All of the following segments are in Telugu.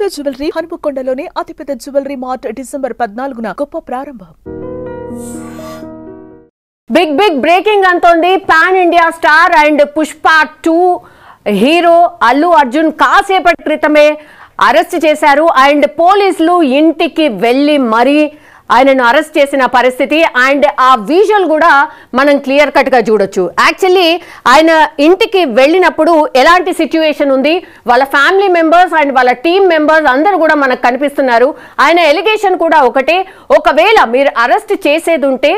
దుర్గా జ్యువెలరీ హనుమకొండలోని అతిపెద్ద జ్యువెలరీ మార్ట్ డిసెంబర్ 14న గొప్ప ప్రారంభం. బిగ్ బ్రేకింగ్ అంతోంది. Pan India star and Pushpa 2 hero Allu Arjun కాసేపటి క్రితమే అరెస్ట్ చేశారు. అండ్ పోలీసులు ఇంటికి వెళ్ళి మరీ ఆయనను అరెస్ట్ చేసిన పరిస్థితి. అండ్ ఆ విజువల్ కూడా మనం క్లియర్ కట్ గా చూడొచ్చు. యాక్చువల్లీ ఆయన ఇంటికి వెళ్ళినప్పుడు ఎలాంటి సిచ్యువేషన్ ఉంది, వాళ్ళ ఫ్యామిలీ మెంబర్స్ అండ్ వాళ్ళ టీమ్ మెంబర్స్ అందరూ కూడా మనకు కనిపిస్తున్నారు. ఆయన ఎలిగేషన్ కూడా ఒకటే, ఒకవేళ మీరు అరెస్ట్ చేసేది ఉంటే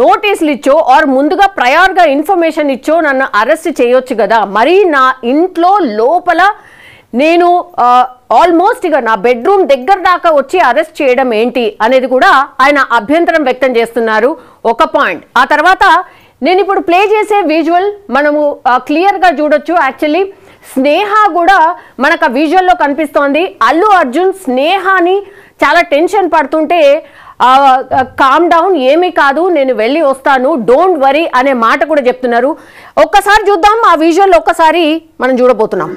నోటీసులు ఇచ్చో ఆర్ ముందుగా ప్రయర్గా ఇన్ఫర్మేషన్ ఇచ్చో నన్ను అరెస్ట్ చేయొచ్చు కదా, మరి నా ఇంట్లో లోపల నేను ఆల్మోస్ట్ ఇక నా బెడ్రూమ్ దగ్గర దాకా వచ్చి అరెస్ట్ చేయడం ఏంటి అనేది కూడా ఆయన అభ్యంతరం వ్యక్తం చేస్తున్నారు. ఒక పాయింట్. ఆ తర్వాత నేను ఇప్పుడు ప్లే చేసే విజువల్ మనము క్లియర్గా చూడొచ్చు. యాక్చువల్లీ స్నేహ కూడా మనకు ఆ విజువల్లో కనిపిస్తోంది. అల్లు అర్జున్ స్నేహాని చాలా టెన్షన్ పడుతుంటే కామ్ డౌన్, ఏమీ కాదు, నేను వెళ్ళి వస్తాను, డోంట్ వరీ అనే మాట కూడా చెప్తున్నారు. ఒక్కసారి చూద్దాం ఆ విజువల్, ఒక్కసారి మనం చూడబోతున్నాం.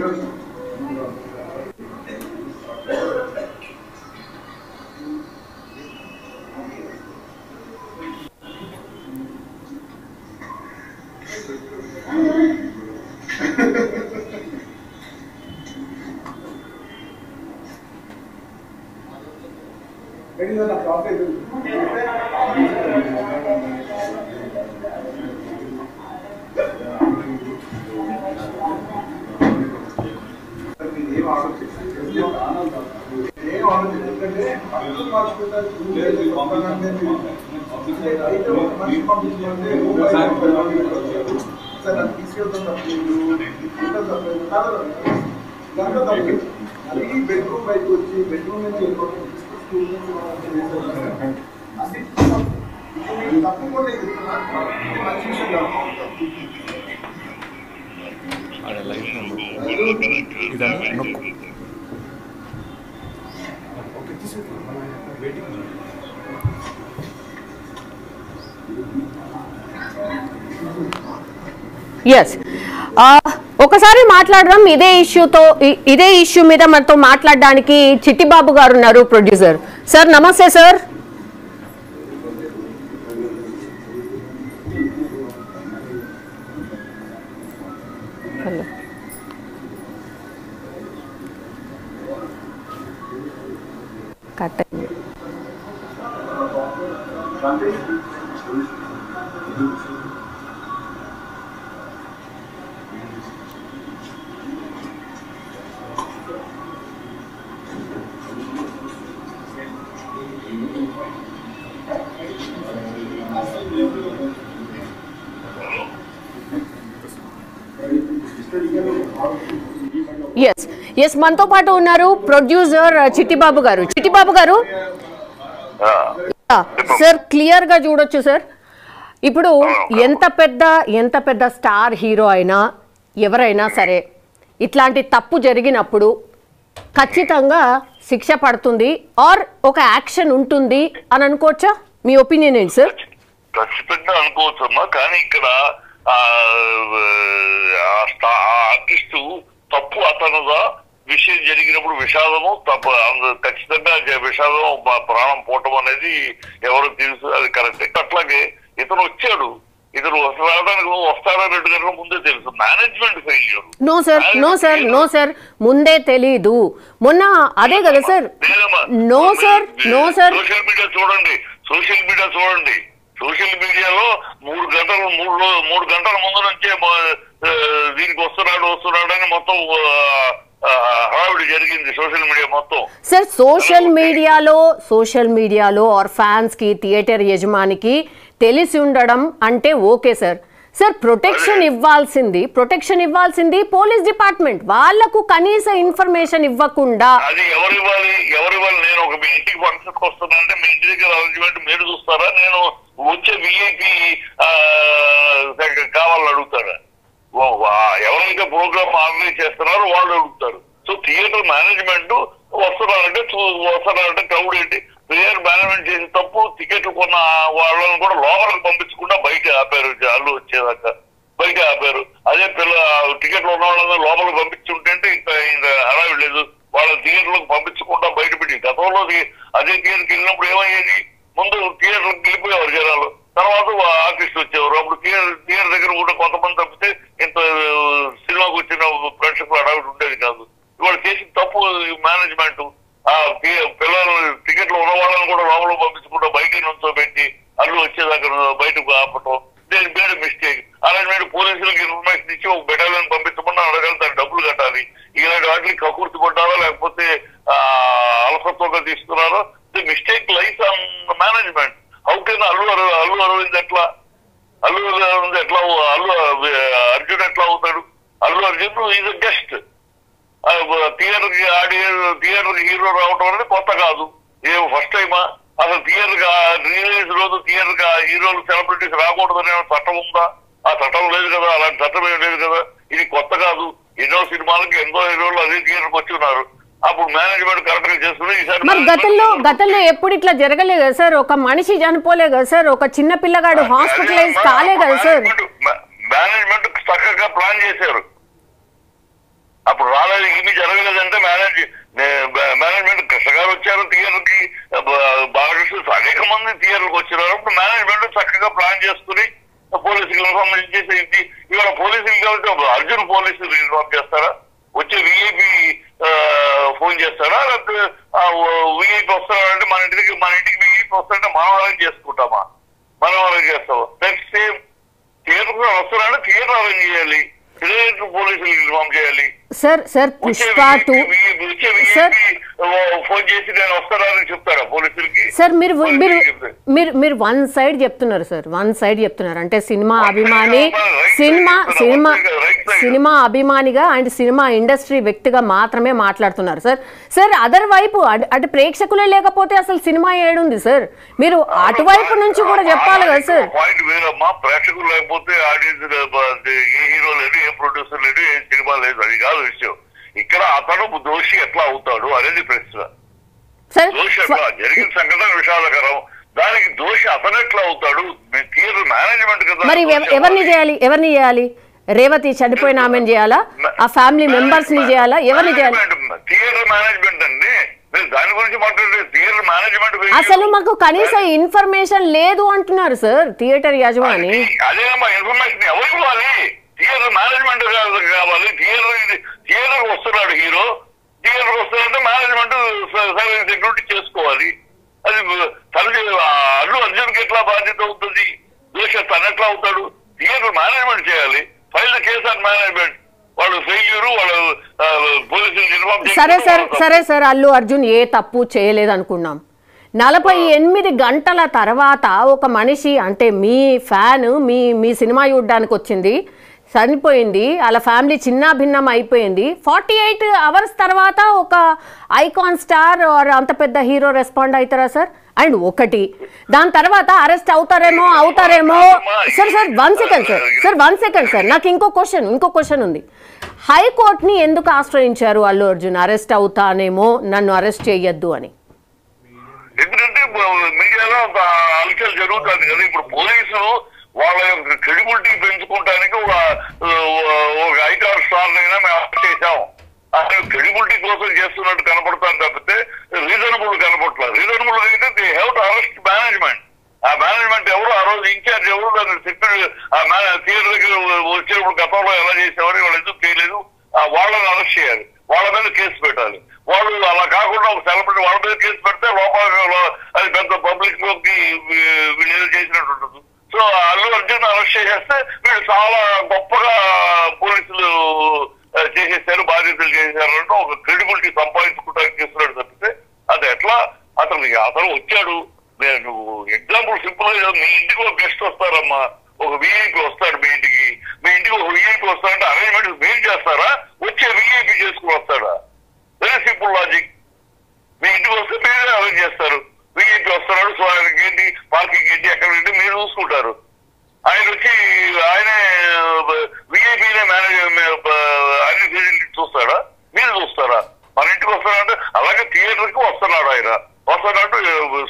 ఎస్, ఒకసారి మాట్లాడదాం ఇదే ఇష్యూ మీద మనతో మాట్లాడడానికి చిట్టిబాబు గారు ఉన్నారు, ప్రొడ్యూసర్. సార్ నమస్తే సార్. ఎస్, మనతో పాటు ఉన్నారు ప్రొడ్యూసర్ చిట్టిబాబు గారు. చిట్టిబాబు గారు సార్, క్లియర్ గా చూడొచ్చు సార్. ఇప్పుడు ఎంత పెద్ద స్టార్ హీరో అయినా ఎవరైనా సరే ఇట్లాంటి తప్పు జరిగినప్పుడు ఖచ్చితంగా శిక్ష పడుతుంది ఆర్ ఒక యాక్షన్ ఉంటుంది అని అనుకోవచ్చా? మీ ఒపీనియన్ ఏంటి సార్? ఖచ్చితంగా అనుకోవచ్చమ్మా, కానీ ఇక్కడ ఆర్టిస్టు తప్పు అతనుగా విషయం జరిగినప్పుడు విషాదము తప్పు, ఖచ్చితంగా విషాదం ప్రాణం పోవటం అనేది ఎవరికి తెలుసు, అది కరెక్టే. అట్లాగే ఇతను వచ్చాడు, ఇతను రావడానికి వస్తాడా 2 గంటల ముందే తెలుసు. Management failure. నో సార్ ముందే తెలీదు. మొన్న అదే కదా sir. No sir social media చూడండి. సోషల్ మీడియాలో 3 గంటల ముందు నుంచే దీనికి వస్తున్నాడు అని మొత్తం హడావిడి జరిగింది సోషల్ మీడియా మొత్తం. సార్ సోషల్ మీడియాలో ఆర్ ఫ్యాన్స్ కి, థియేటర్ యజమానికి తెలిసి ఉండడం అంటే ఓకే సార్. ప్రొటెక్షన్ ఇవ్వాల్సింది పోలీస్ డిపార్ట్మెంట్. వాళ్లకు కనీస ఇన్ఫర్మేషన్ ఇవ్వకుండా అది ఎవరివ్వాలి? నేను ఒక మీ ఇంటికి ఫంక్షన్కి వస్తున్నానంటే మీ ఇంటి దగ్గర అరేంజ్మెంట్ మీరు చూస్తారా? నేను వచ్చే విఐపి కావాలని అడుగుతారా? ఎవరైతే ప్రోగ్రామ్ ఆర్గనైజ్ చేస్తున్నారో వాళ్ళు అడుగుతారు. సో థియేటర్ మేనేజ్మెంట్ వస్తున్నారంటే క్రౌడ్ ఏంటి, థియేటర్ మేనేజ్మెంట్ చేసిన తప్పు. టికెట్లు కొన్న వాళ్ళని కూడా లోపలికి పంపించకుండా బయట ఆపారు. అల్లు వచ్చేదాకా బయట ఆపారు. అదే టికెట్లు ఉన్న వాళ్ళని లోపలికి పంపించుంటే ఇంకా హడావిడి లేదు. వాళ్ళ థియేటర్లకు పంపించకుండా బయటపెట్టి గతంలో అదే థియేటర్కి వెళ్ళినప్పుడు ఏమయ్యేది, ముందు థియేటర్కి వెళ్ళిపోయేవారు జనాలు, తర్వాత ఆర్టిస్ట్ వచ్చేవారు. అప్పుడు థియేటర్ దగ్గర కూడా కొంతమంది తప్పితే ఇంత సినిమాకు వచ్చిన ప్రేక్షకులు అడగడం ఉండేది కాదు. ఇవాళ చేసిన తప్పు మేనేజ్మెంట్. ఆ పిల్లలు టికెట్లు ఉన్న వాళ్ళని కూడా లోపల పంపించకుండా బయట నుంచోబెట్టి అల్లు వచ్చేదాకా బయటకు ఆపటం, దేని పేరు మిస్టేక్. అలాంటి పోలీసులకు ఇన్ఫర్మేషన్ ఇచ్చి ఒక బెటాలియన్ పంపించకుండా అడగాలి, దానికి డబ్బులు కట్టాలి. ఇలాంటి వాటికి కకూర్తి పడ్డారో లేకపోతే అలసత్వంగా తీసుకున్నారో, the mistake lies on management. How can Allu Aravind ఎట్లా అర్జున్ ఎట్లా అవుతాడు? Allu Arjun is a guest. థియేటర్కి హీరో రావడం అనేది కొత్త కాదు, ఫస్ట్ టైమా? అసలు థియేటర్కి రిలీజ్ రోజు థియేటర్కి హీరోలు సెలబ్రిటీస్ రాకూడదనే చట్టం ఉందా? ఆ చట్టం లేదు కదా, అలాంటి చట్టం ఏం లేదు కదా. ఇది కొత్త కాదు. ఎన్నో సినిమాలకి ఎంతో హీరోలు అదే థియేటర్కి వచ్చి ఉన్నారు. అప్పుడు మేనేజ్మెంట్ కరెక్ట్ గా చేసుకుని మరి గతంలో ఎప్పుడు ఇట్లా జరగలేదు కదా సార్? ఒక మనిషి చనిపోలే కదా సార్? ఒక చిన్న పిల్లగాడు హాస్పిటలైజ్ కాలే కదా సార్? మేనేజ్మెంట్ చక్కగా ప్లాన్ చేశారు. అప్పుడు రాలేదు, ఇవి జరగలేదంటే మేనేజ్మెంట్ కృష్ణగా వచ్చారు థియేటర్ కి, బాలకృష్ణ అనేక మంది థియేటర్కి వచ్చినారు. అప్పుడు మేనేజ్మెంట్ చక్కగా ప్లాన్ చేసుకుని పోలీసులకు ఇన్ఫర్మేషన్ చేసి, ఇవాళ పోలీసులు కాబట్టి అర్జున్ పోలీసులు ఇన్ఫార్మ్ చేస్తారా? వచ్చే విఐపి ఫోన్ చేస్తారా? లేకపోతే విఐపి వస్తారంటే మన ఇంటికి విఐపి వస్తారంటే మనం అరేంజ్ చేసుకుంటామా? మనం అరేంజ్ చేస్తామా? నెక్స్ట్ సేమ్ థియేటర్ వస్తారంటే థియేటర్ అరేంజ్ చేయాలి, థియేటర్ పోలీసులు ఇన్ఫార్మ్ చేయాలి. సార్ పుష్ప 2 ఫోన్ చేసి నేను వస్తారని చెప్తారా పోలీసులకి? సార్ మీరు వన్ సైడ్ చెప్తున్నారు సార్, వన్ సైడ్ చెప్తున్నారు. అంటే సినిమా అభిమానిగా అండ్ సినిమా ఇండస్ట్రీ వ్యక్తిగా మాత్రమే మాట్లాడుతున్నారు సార్. సార్ అదర్ వైపు అటు ప్రేక్షకులే లేకపోతే అసలు సినిమా ఏడుంది సార్? మీరు అటువైపు నుంచి కూడా చెప్పాలి కదా సార్. పాయింట్ వేరమ్మా, ప్రేక్షకులు లేకపోతే ఆడియన్స్ ఏ హీరో లేదు, ఏ ప్రొడ్యూసర్ లేదు, ఏ సినిమా లేదు, అది కాదు విషయం. ఇక్కడ అతను దోషి ఎట్లా అవుతాడు అనేది ప్రశ్న. దోషి ఎట్లా జరిగిన సంఘటన విషాదకరం, దానికి దోషి అతను ఎట్లా అవుతాడు? థియేటర్ మేనేజ్మెంట్ కదా. మరి ఎవరిని చేయాలి? రేవతి చనిపోయిన ఆమెను చేయాలా? ఆ ఫ్యామిలీ మెంబర్స్ ని చేయాలా? ఎవరిని చేయాలి? థియేటర్ మేనేజ్మెంట్ అండి, దాని గురించి మాట్లాడే థియేటర్ మేనేజ్మెంట్. అసలు మాకు కనీసం ఇన్ఫర్మేషన్ లేదు అంటున్నారు సార్ థియేటర్ యజమాని. అదేనమ్మా, ఇన్ఫర్మేషన్ ఎవరు ఇవ్వాలి? థియేటర్ మేనేజ్మెంట్ కావాలి. థియేటర్ వస్తున్నాడు హీరో, థియేటర్ వస్తున్నాడంటే మేనేజ్మెంట్ సెక్యూరిటీ చేసుకోవాలి. అది అల్లు అర్జున్ కి ఎట్లా బాధ్యత అవుతుంది? దోష తను ఎట్లా అవుతాడు? థియేటర్ మేనేజ్మెంట్ చేయాలి. File the case on management. వాళ్ళు ఫెయిల్యూరు, వాళ్ళు పోలీసులకు ఇన్ఫార్మ్ చేయాలి. సరే సార్, అల్లు అర్జున్ ఏ తప్పు చేయలేదు అనుకున్నాం. 48 గంటల తర్వాత ఒక మనిషి, అంటే మీ ఫ్యాన్ మీ సినిమా చూడడానికి వచ్చింది, చనిపోయింది, వాళ్ళ ఫ్యామిలీ చిన్నాభిన్నం అయిపోయింది. 48 అవర్స్ తర్వాత ఒక ఐకాన్ స్టార్ అంత పెద్ద హీరో రెస్పాండ్ అవుతారా సార్? అండ్ ఒకటి దాని తర్వాత అరెస్ట్ అవుతారేమో. సార్ 1 సెకండ్ సార్, నాకు ఇంకో క్వశ్చన్ ఉంది. హైకోర్టుని ఎందుకు ఆశ్రయించారు అల్లు అర్జున్? అరెస్ట్ అవుతానేమో, నన్ను అరెస్ట్ చేయొద్దు అని. ఎందుకంటే మీడియాలో అలచల్ జరుగుతుంది కదా. ఇప్పుడు పోలీసులు వాళ్ళ యొక్క క్రెడిబిలిటీ పెంచుకోవడానికి ఒక ఐకాన్ స్టార్ అయినా మేము అరెస్ట్ చేశాం అంటే క్రెడిబిలిటీ కోసం చేస్తున్నట్టు కనపడతాను తప్పితే రీజనబుల్ కనపడలేదు. రీజనబుల్ అయితే they have to arrest management. ఆ మేనేజ్మెంట్ ఎవరు, ఆ రోజు ఇన్ఛార్జ్ ఎవరు, దాన్ని థియేటర్ దగ్గర వచ్చేటప్పుడు గతంలో ఎలా చేసేవారు, వాళ్ళు ఎందుకు చేయలేదు, వాళ్ళని అరెస్ట్ చేయాలి, వాళ్ళ మీద కేసు పెట్టాలి. వాళ్ళు అలా కాకుండా ఒక సెలబ్రిటీ వాళ్ళ మీద కేసు పెడితే లోపల అది పెద్ద పబ్లిక్ లోకి వీళ్ళు ఏదో చేసినట్టు ఉంటుంది. సో అల్లు అర్జున్ అరెస్ట్ చేసేస్తే వీళ్ళు చాలా గొప్పగా పోలీసులు చేసేసారు, బాధ్యతలు చేసేసారు అంటే ఒక క్రెడిబిలిటీ సంపాదించుకోవడానికి చేస్తున్నాడు తప్పితే అది ఎట్లా అతను వచ్చాడు. నేను ఎగ్జాంపుల్ సింపుల్ గా, మీ ఇంటికి ఒక గెస్ట్ వస్తారమ్మా, ఒక విఐపి వస్తాడు మీ ఇంటికి ఒక విఐపి వస్తాడంటే అరేంజ్మెంట్ మీరు చేస్తారా, వచ్చే విఐపి చేసుకుని వస్తాడా? Very simple logic. మీ ఇంటికి వస్తే మీరే అరేంజ్ చేస్తారు. విఐపి వస్తున్నాడు, సో ఆయనకి ఏంటి పార్కింగ్ ఏంటి ఎక్కడ ఏంటి మీరు చూసుకుంటారు. ఆయన వచ్చి ఆయనే విఐపినే అన్ని ఫెసిలిటీ చూస్తాడా, మీరు చూస్తారా? మన ఇంటికి వస్తాడంటే అలాగే థియేటర్ కి వస్తున్నాడు. ఆయన వస్తున్నాడు,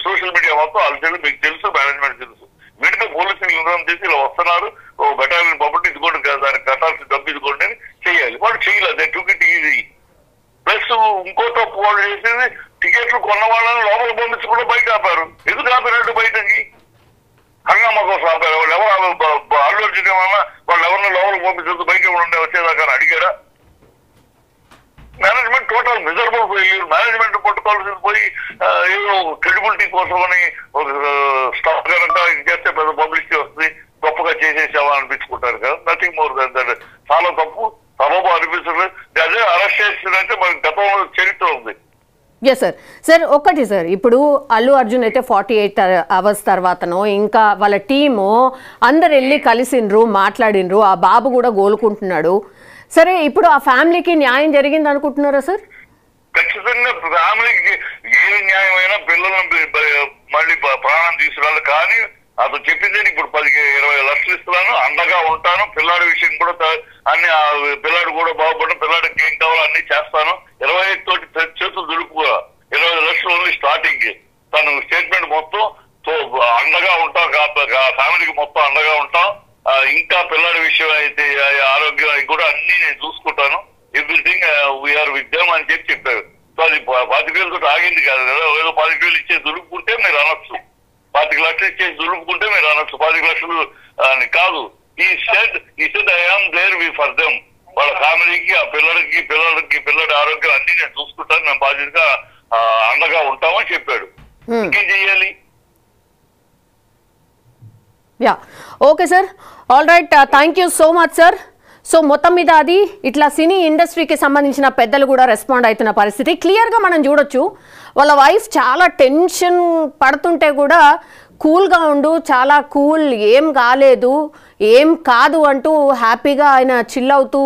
సోషల్ మీడియా మొత్తం అలచలు మీకు తెలుసు, మేనేజ్మెంట్ తెలుసు. వీటితో పోలీసులు ఇన్ఫార్మ్ చేసి ఇలా వస్తున్నారు, ఓ బెటాలియన్ పంపండి, ఇదిగోండి దానికి కట్టాల్సిన డబ్బు ఇదిగోండి అని చెయ్యాలి. వాడు చెయ్యలేదు, they took it easy. Plus ఇంకో తప్పు వాళ్ళు చేసింది టికెట్లు కొన్న వాళ్ళని లోపల పంపించకుండా బయట ఆపారు. ఎందుకు ఆపినట్టు బయటకి? హంగామా కోసం ఆపారు. వాళ్ళు ఎవరు అల్లు అర్జున్ ఏమన్నా వాళ్ళు ఎవరిని లోపలికి పంపించదు బయట ఉండే వచ్చేదాకా అడిగారా? Management total miserable failure. Management పట్టుకోవాల్సింది పోయి ఏదో క్రెడిబిలిటీ కోసం అని ఒక స్టాఫ్ కనుక చేస్తే పెద్ద పబ్లిసిటీ వస్తుంది, గొప్పగా చేసేసావా అనిపించుకుంటారు కదా. Nothing more than that. చాలా తప్పు, సబబు అనిపిస్తుంది. అదే అరెస్ట్ చేస్తుందంటే మనకి గతంలో చరిత్ర ఉంది. Yes sir. సార్ ఒక్కటి సార్, ఇప్పుడు అల్లు అర్జున్ అయితే 48 అవర్స్ తర్వాతనో ఇంకా వాళ్ళ టీము అందరు వెళ్ళి కలిసిండ్రు, మాట్లాడినరు, ఆ బాబు కూడా గోలుకుంటున్నాడు. సరే, ఇప్పుడు ఆ ఫ్యామిలీకి న్యాయం జరిగింది అనుకుంటున్నారా సార్? ఖచ్చితంగా ఫ్యామిలీకి ఏ న్యాయమైనా పిల్లలను మళ్ళీ ప్రాణం తీసుకురాలి. కానీ అతను చెప్పింది ఇప్పుడు 10-20 లక్షలు ఇస్తున్నాను, అండగా ఉంటాను, పిల్లాడి విషయం కూడా అన్ని పిల్లాడు కూడా బాగుపడడం, పిల్లాడికి ఏం కావాలో అన్ని చేస్తాను, 25 తోటి చేతులు దులుపుగా 20 లక్షలు ఓన్లీ స్టార్టింగ్ కి తను స్టేట్మెంట్ మొత్తం అండగా ఉంటాం, ఫ్యామిలీకి మొత్తం అండగా ఉంటాం. ఇంకా పిల్లాడి విషయం అయితే ఆరోగ్యం కూడా అన్ని నేను చూసుకుంటాను, ఎవ్రీథింగ్ వీఆర్ విత్ దెమ్ అని చెప్పారు. సో అది 25,000 తోటి ఆగింది కాదు కదా. ఏదో 25,000 ఇచ్చేసి దులుపుకుంటే మీరు అనొచ్చు, 25 లక్షలు ఇచ్చేసి దులుపుకుంటే మీరు అనొచ్చు, 25 లక్షలు అని కాదు. ఈ said I am there for them. వాళ్ళ ఫ్యామిలీకి, ఆ పిల్లడి ఆరోగ్యం అన్ని నేను చూసుకుంటాను, మేము బాధ్యతగా అండగా ఉంటామని చెప్పాడు. ఇంకేం చెయ్యాలి? Yeah, okay sir, all right, thank you so much sir. So మొత్తం మీద అది ఇట్లా సినీ ఇండస్ట్రీకి సంబంధించిన పెద్దలు కూడా రెస్పాండ్ అవుతున్న పరిస్థితి క్లియర్గా మనం చూడొచ్చు. వాళ్ళ వైఫ్ చాలా టెన్షన్ పడుతుంటే కూడా కూల్గా ఉండు, చాలా కూల్, ఏం కాలేదు, ఏం కాదు అంటూ హ్యాపీగా ఆయన చిల్ అవుతూ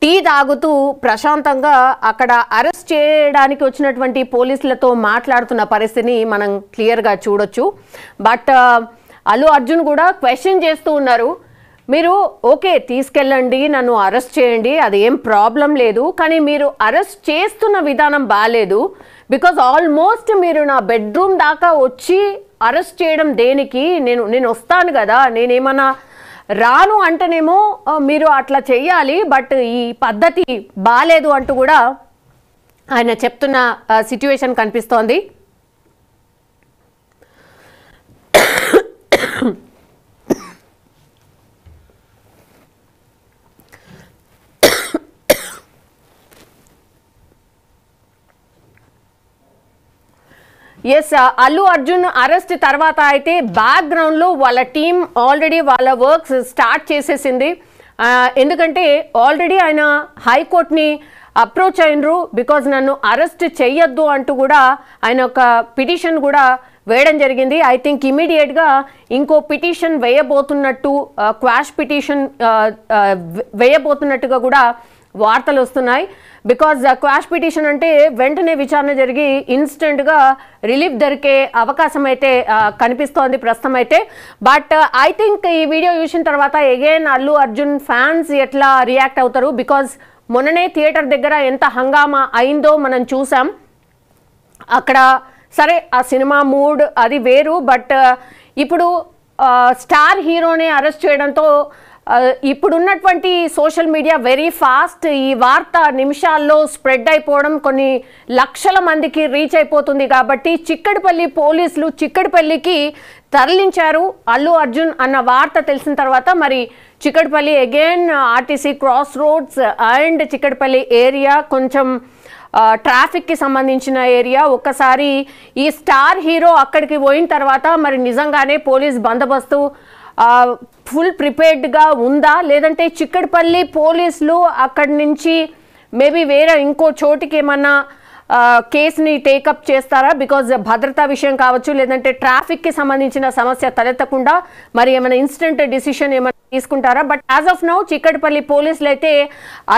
టీ తాగుతూ ప్రశాంతంగా అక్కడ అరెస్ట్ చేయడానికి వచ్చినటువంటి పోలీసులతో మాట్లాడుతున్న పరిస్థితిని మనం క్లియర్గా చూడొచ్చు. బట్ అల్లు అర్జున్ కూడా క్వశ్చన్ చేస్తూ ఉన్నారు, మీరు ఓకే తీసుకెళ్ళండి, నన్ను అరెస్ట్ చేయండి, అది ఏం ప్రాబ్లం లేదు, కానీ మీరు అరెస్ట్ చేస్తున్న విధానం బాగాలేదు. బికాజ్ ఆల్మోస్ట్ మీరు నా బెడ్రూమ్ దాకా వచ్చి అరెస్ట్ చేయడం దేనికి? నేను వస్తాను కదా, నేనేమన్నా రాను అంటేనేమో మీరు అట్లా చెయ్యాలి, బట్ ఈ పద్ధతి బాగాలేదు అంటూ కూడా ఆయన చెప్తున్న సిచ్యువేషన్ కనిపిస్తోంది. ఎస్, అల్లు అర్జున్ అరెస్ట్ తర్వాత అయితే బ్యాక్గ్రౌండ్లో వాళ్ళ టీం ఆల్రెడీ వాళ్ళ వర్క్స్ స్టార్ట్ చేసేసింది. ఎందుకంటే ఆల్రెడీ ఆయన హైకోర్టుని అప్రోచ్ అయినరు, బికాజ్ నన్ను అరెస్ట్ చెయ్యొద్దు అంటూ కూడా ఆయన ఒక పిటిషన్ కూడా వేయడం జరిగింది. ఐ థింక్ ఇమీడియట్గా ఇంకో పిటిషన్ వేయబోతున్నట్టు, క్వాష్ పిటిషన్ వేయబోతున్నట్టుగా కూడా వార్తలు వస్తున్నాయి. బికాజ్ క్వాష్ పిటిషన్ అంటే వెంటనే విచారణ జరిగి ఇన్స్టెంట్గా రిలీఫ్ దొరికే అవకాశం అయితే కనిపిస్తోంది ప్రస్తుతం అయితే. బట్ ఐ థింక్ ఈ వీడియో చూసిన తర్వాత అగైన్ అల్లు అర్జున్ ఫ్యాన్స్ ఎట్లా రియాక్ట్ అవుతారు? బికాజ్ మొన్ననే థియేటర్ దగ్గర ఎంత హంగామా అయిందో మనం చూసాం. అక్కడ సరే ఆ సినిమా మూడ్ అది వేరు, బట్ ఇప్పుడు స్టార్ హీరోని అరెస్ట్ చేయడంతో ఇప్పుడున్నటువంటి సోషల్ మీడియా వెరీ ఫాస్ట్, ఈ వార్త నిమిషాల్లో స్ప్రెడ్ అయిపోవడం, కొన్ని లక్షల మందికి రీచ్ అయిపోతుంది. కాబట్టి చిక్కడపల్లి పోలీసులు చిక్కడపల్లికి తరలించారు అల్లు అర్జున్ అన్న వార్త తెలిసిన తర్వాత మరి Chikkadpally again RTC cross roads and Chikkadpally area కొంచెం ట్రాఫిక్కి సంబంధించిన ఏరియా. ఒక్కసారి ఈ స్టార్ హీరో అక్కడికి పోయిన తర్వాత మరి నిజంగానే పోలీస్ బందోబస్తు ఫుల్ ప్రిపేర్డ్గా ఉందా, లేదంటే చిక్కడపల్లి పోలీసులు అక్కడి నుంచి మేబీ వేరే ఇంకో చోటికి ఏమన్నా కేసుని టేకప్ చేస్తారా? బికాజ్ భద్రతా విషయం కావచ్చు, లేదంటే ట్రాఫిక్కి సంబంధించిన సమస్య తలెత్తకుండా మరి ఏమైనా ఇన్స్టెంట్ డిసిషన్ ఏమైనా తీసుకుంటారా? But as of now Chikkadpally పోలీసులు అయితే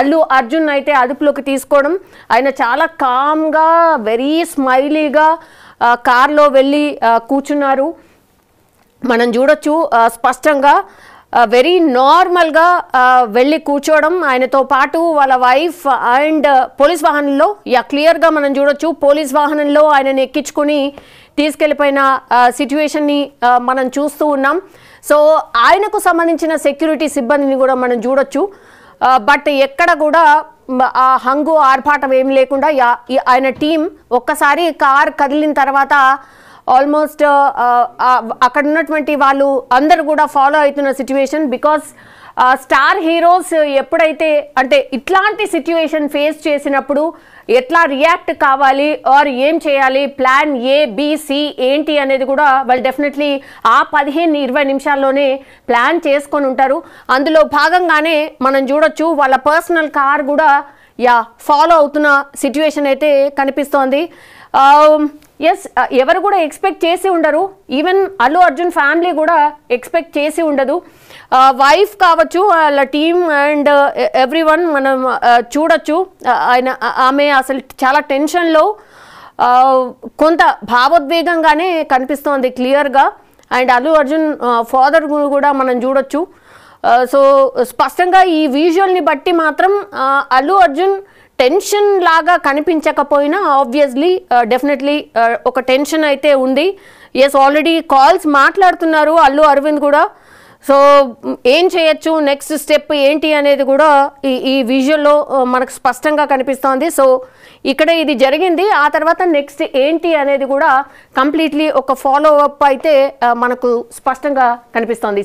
అల్లు అర్జున్ అయితే అదుపులోకి తీసుకోవడం, ఆయన చాలా కామ్గా వెరీ స్మైలీగా కార్లో వెళ్ళి కూర్చున్నారు. మనం చూడొచ్చు స్పష్టంగా వెరీ నార్మల్గా వెళ్ళి కూర్చోవడం, ఆయనతో పాటు వాళ్ళ వైఫ్ అండ్ పోలీస్ వాహనంలో క్లియర్గా మనం చూడొచ్చు పోలీస్ వాహనంలో ఆయనని ఎక్కించుకొని తీసుకెళ్ళిపోయిన సిచ్యువేషన్ని మనం చూస్తూ ఉన్నాం. సో ఆయనకు సంబంధించిన సెక్యూరిటీ సిబ్బందిని కూడా మనం చూడొచ్చు. బట్ ఎక్కడ కూడా ఆ హంగు ఆర్భాటం ఏం లేకుండా ఆయన టీం ఒక్కసారి కార్ కదిలిన తర్వాత ఆల్మోస్ట్ అక్కడ ఉన్నటువంటి వాళ్ళు అందరు కూడా ఫాలో అవుతున్న సిచ్యువేషన్. బికాస్ స్టార్ హీరోస్ ఎప్పుడైతే అంటే ఇట్లాంటి సిచ్యువేషన్ ఫేస్ చేసినప్పుడు ఎట్లా రియాక్ట్ కావాలి ఆర్ ఏం చేయాలి, ప్లాన్ ఏ బి సి ఏంటి అనేది కూడా వాళ్ళు డెఫినెట్లీ ఆ 15-20 నిమిషాల్లోనే ప్లాన్ చేసుకొని ఉంటారు. అందులో భాగంగానే మనం చూడొచ్చు వాళ్ళ పర్సనల్ కార్ కూడా ఫాలో అవుతున్న సిచ్యువేషన్ అయితే కనిపిస్తోంది. ఎస్, ఎవరు కూడా ఎక్స్పెక్ట్ చేసి ఉండరు, ఈవెన్ అల్లు అర్జున్ ఫ్యామిలీ కూడా ఎక్స్పెక్ట్ చేసి ఉండదు. వైఫ్ కావచ్చు, వాళ్ళ టీమ్ అండ్ ఎవ్రీవన్ మనం చూడొచ్చు. ఆమె అసలు చాలా టెన్షన్లో, కొంత భావోద్వేగంగానే కనిపిస్తోంది క్లియర్గా. అండ్ అల్లు అర్జున్ ఫాదర్ కూడా మనం చూడొచ్చు. సో స్పష్టంగా ఈ విజువల్ని బట్టి మాత్రం అల్లు అర్జున్ టెన్షన్ లాగా కనిపించకపోయినా ఆబ్వియస్లీ డెఫినెట్లీ ఒక టెన్షన్ అయితే ఉంది. ఎస్, ఆల్రెడీ కాల్స్ మాట్లాడుతున్నారు అల్లు అరవింద్ కూడా. సో ఏం చేయొచ్చు, నెక్స్ట్ స్టెప్ ఏంటి అనేది కూడా ఈ విజువల్లో మనకు స్పష్టంగా కనిపిస్తోంది. సో ఇక్కడ ఇది జరిగింది, ఆ తర్వాత నెక్స్ట్ ఏంటి అనేది కూడా కంప్లీట్లీ ఒక ఫాలో అప్ అయితే మనకు స్పష్టంగా కనిపిస్తోంది.